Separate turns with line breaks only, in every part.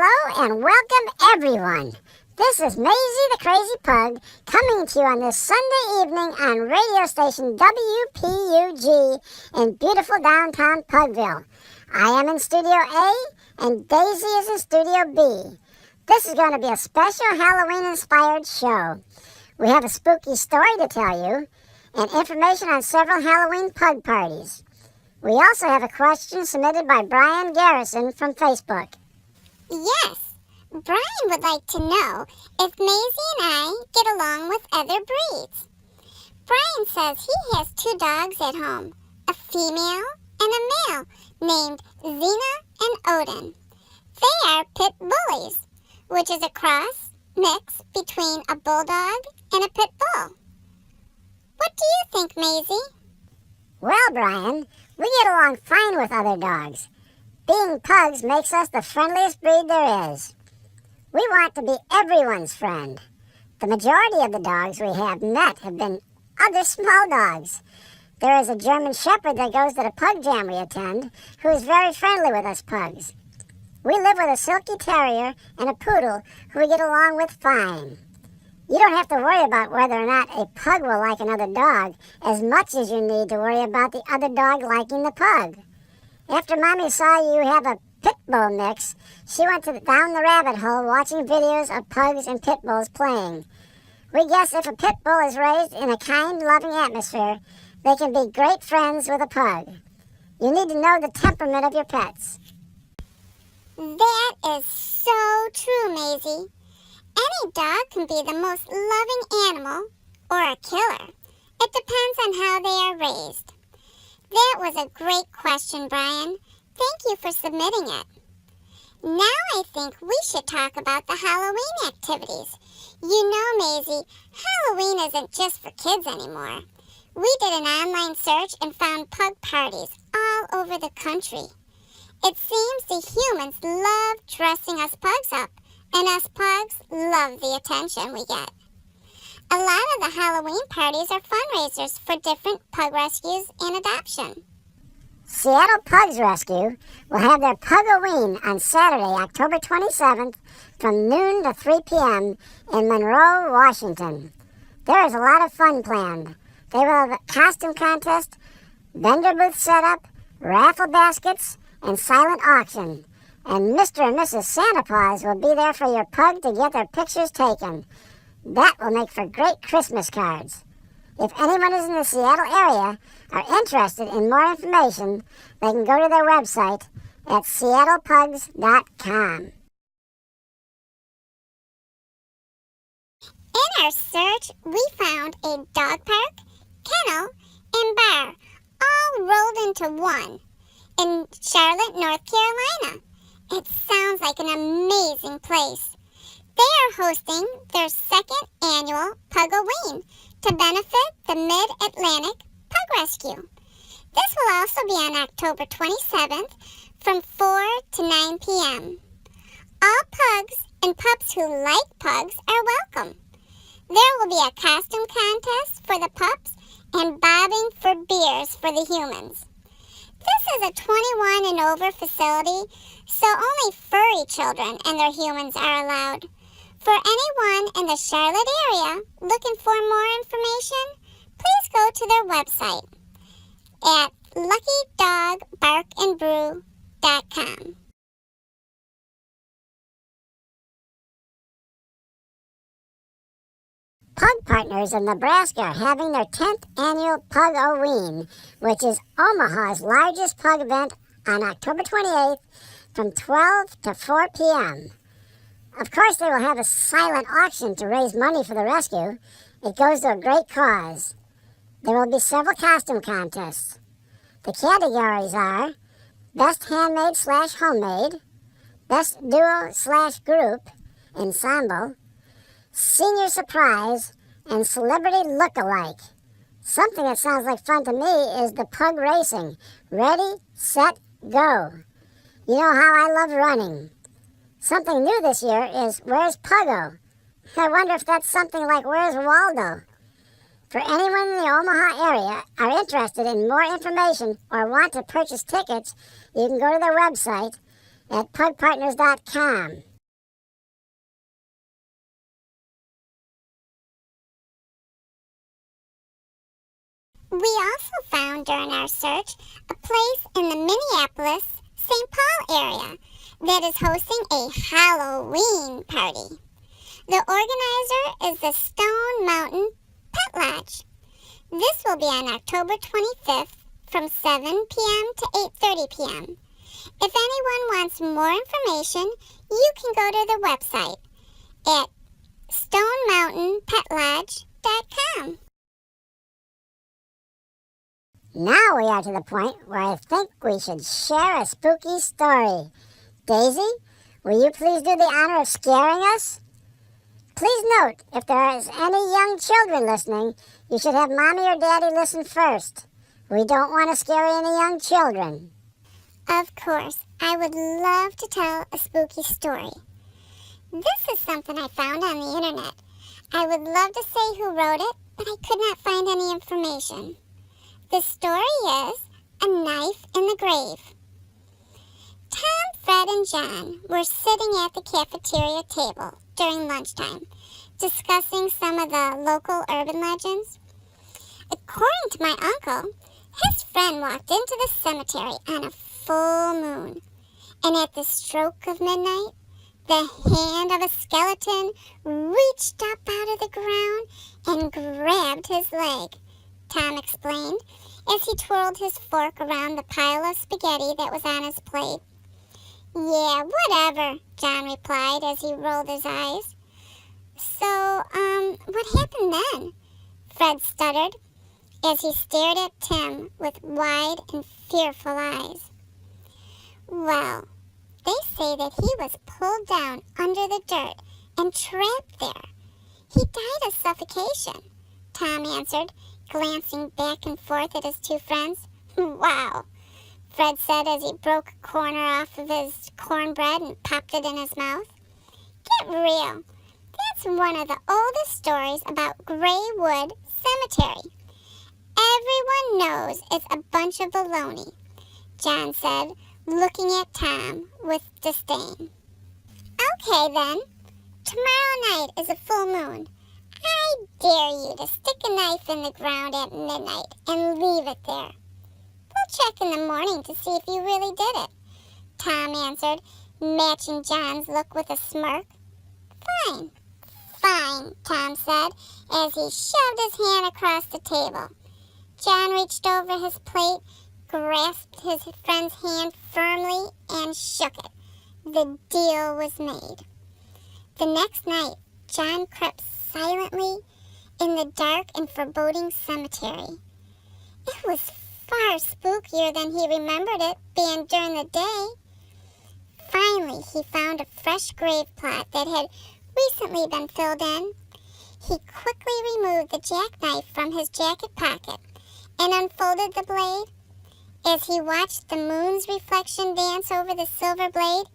Hello and welcome everyone. This is Maisy the Crazy Pug coming to you on this Sunday evening on radio station WPUG in beautiful downtown Pugville. I am in Studio A and Daisy is in Studio B. This is going to be a special Halloween-inspired show. We have a spooky story to tell you and information on several Halloween pug parties. We also have a question submitted by Brian Garrison from Facebook.
Yes, Brian would like to know if Maisy and I get along with other breeds. Brian says he has two dogs at home, a female and a male, named Xena and Odin. They are pit bullies, which is a cross mix between a bulldog and a pit bull. What do you think, Maisy?
Well, Brian, we get along fine with other dogs. Being pugs makes us the friendliest breed there is. We want to be everyone's friend. The majority of the dogs we have met have been other small dogs. There is a German Shepherd that goes to the pug jam we attend, who is very friendly with us pugs. We live with a Silky Terrier and a Poodle who we get along with fine. You don't have to worry about whether or not a pug will like another dog as much as you need to worry about the other dog liking the pug. After Mommy saw you have a pit bull mix, she went down the rabbit hole watching videos of pugs and pit bulls playing. We guess if a pit bull is raised in a kind, loving atmosphere, they can be great friends with a pug. You need to know the temperament of your pets.
That is so true, Maisy. Any dog can be the most loving animal or a killer. It depends on how they are raised. That was a great question, Brian. Thank you for submitting it. Now I think we should talk about the Halloween activities. You know, Maisy, Halloween isn't just for kids anymore. We did an online search and found pug parties all over the country. It seems the humans love dressing us pugs up, and us pugs love the attention we get. A lot of the Halloween parties are fundraisers for different pug rescues and adoption.
Seattle Pugs Rescue will have their Pug-A-Ween on Saturday, October 27th from noon to 3 p.m. in Monroe, Washington. There is a lot of fun planned. They will have a costume contest, vendor booth setup, raffle baskets, and silent auction. And Mr. and Mrs. Santa Claus will be there for your pug to get their pictures taken. That will make for great Christmas cards. If anyone is in the Seattle area are interested in more information, they can go to their website at seattlepugs.com.
In our search, we found a dog park, kennel, and bar all rolled into one in Charlotte, North Carolina. It sounds like an amazing place. They are hosting their second annual Pug-A-Ween to benefit the Mid-Atlantic Pug Rescue. This will also be on October 27th from 4 to 9 p.m. All pugs and pups who like pugs are welcome. There will be a costume contest for the pups and bobbing for beers for the humans. This is a 21 and over facility, so only furry children and their humans are allowed. For anyone in the Charlotte area looking for more information, please go to their website at luckydogbarkandbrew.com.
Pug Partners of Nebraska are having their 10th annual Pug-A-Ween, which is Omaha's largest pug event on October 28th from 12 to 4 p.m. Of course, they will have a silent auction to raise money for the rescue. It goes to a great cause. There will be several costume contests. The categories are Best Handmade/Homemade, Best Duo/Group, Ensemble, Senior Surprise, and Celebrity Look-alike. Something that sounds like fun to me is the pug racing. Ready, set, go. You know how I love running. Something new this year is Where's Puggo? I wonder if that's something like Where's Waldo? For anyone in the Omaha area are interested in more information or want to purchase tickets, you can go to their website at pugpartners.com.
We also found during our search a place in the Minneapolis, St. Paul area that is hosting a Halloween party. The organizer is the Stone Mountain Pet Lodge. This will be on October 25th from 7 p.m. to 8:30 p.m. If anyone wants more information, you can go to the website at stonemountainpetlodge.com.
Now we are to the point where I think we should share a spooky story. Daisy, will you please do the honor of scaring us? Please note, if there is any young children listening, you should have Mommy or Daddy listen first. We don't want to scare any young children.
Of course, I would love to tell a spooky story. This is something I found on the internet. I would love to say who wrote it, but I could not find any information. The story is A Knife in the Grave. Tom, Fred, and John were sitting at the cafeteria table during lunchtime, discussing some of the local urban legends. According to my uncle, his friend walked into the cemetery on a full moon, and at the stroke of midnight, the hand of a skeleton reached up out of the ground and grabbed his leg, Tom explained as he twirled his fork around the pile of spaghetti that was on his plate. Yeah, whatever, John replied as he rolled his eyes. So, what happened then? Fred stuttered as he stared at Tim with wide and fearful eyes. Well, they say that he was pulled down under the dirt and trapped there. He died of suffocation, Tom answered, glancing back and forth at his two friends. Wow, Fred said as he broke a corner off of his cornbread and popped it in his mouth. Get real. That's one of the oldest stories about Graywood Cemetery. Everyone knows it's a bunch of baloney, John said, looking at Tom with disdain. Okay then, tomorrow night is a full moon. I dare you to stick a knife in the ground at midnight and leave it there. We'll check in the morning to see if you really did it, Tom answered, matching John's look with a smirk. Fine, fine, Tom said as he shoved his hand across the table. John reached over his plate, grasped his friend's hand firmly, and shook it. The deal was made. The next night, John crept silently in the dark and foreboding cemetery. It was far spookier than he remembered it being during the day. Finally, he found a fresh grave plot that had recently been filled in. He quickly removed the jackknife from his jacket pocket and unfolded the blade. As he watched the moon's reflection dance over the silver blade,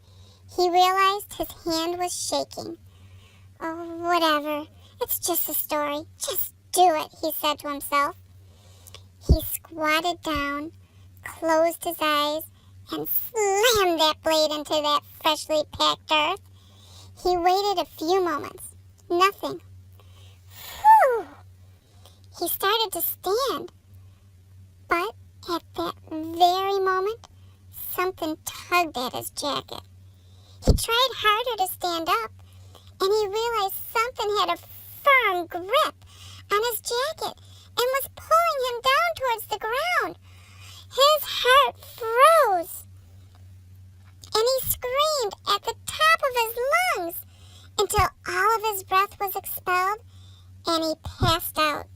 he realized his hand was shaking. Oh, whatever. It's just a story. Just do it, he said to himself. He squatted down, closed his eyes, and slammed that blade into that freshly packed earth. He waited a few moments. Nothing. Whew! He started to stand. But at that very moment, something tugged at his jacket. He tried harder to stand up, and he realized something had a firm grip on his jacket and was pulling him down towards the ground. His heart froze, and he screamed at the top of his lungs until all of his breath was expelled, and he passed out.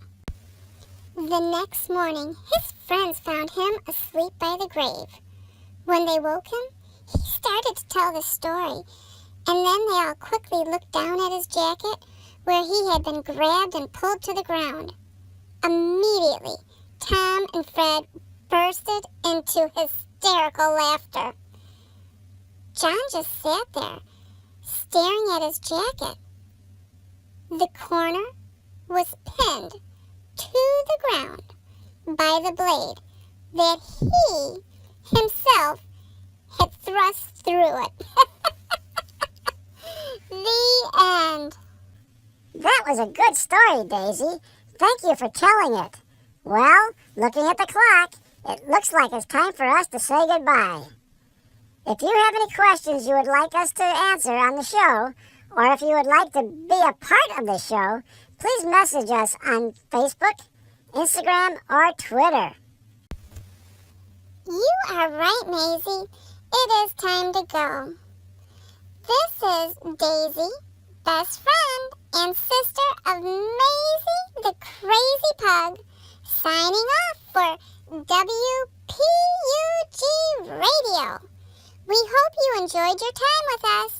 The next morning, his friends found him asleep by the grave. When they woke him, he started to tell the story, and then they all quickly looked down at his jacket where he had been grabbed and pulled to the ground. Immediately, Tom and Fred bursted into hysterical laughter. John just sat there, staring at his jacket. The corner was pinned to the ground by the blade that he himself had thrust through it. The end.
That was a good story, Daisy. Thank you for telling it. Well, looking at the clock, it looks like it's time for us to say goodbye. If you have any questions you would like us to answer on the show, or if you would like to be a part of the show, please message us on Facebook, Instagram, or Twitter.
You are right, Maisy. It is time to go. This is Daisy, best friend and sister of Maisy the Crazy Pug, signing off for WPUG Radio. We hope you enjoyed your time with us.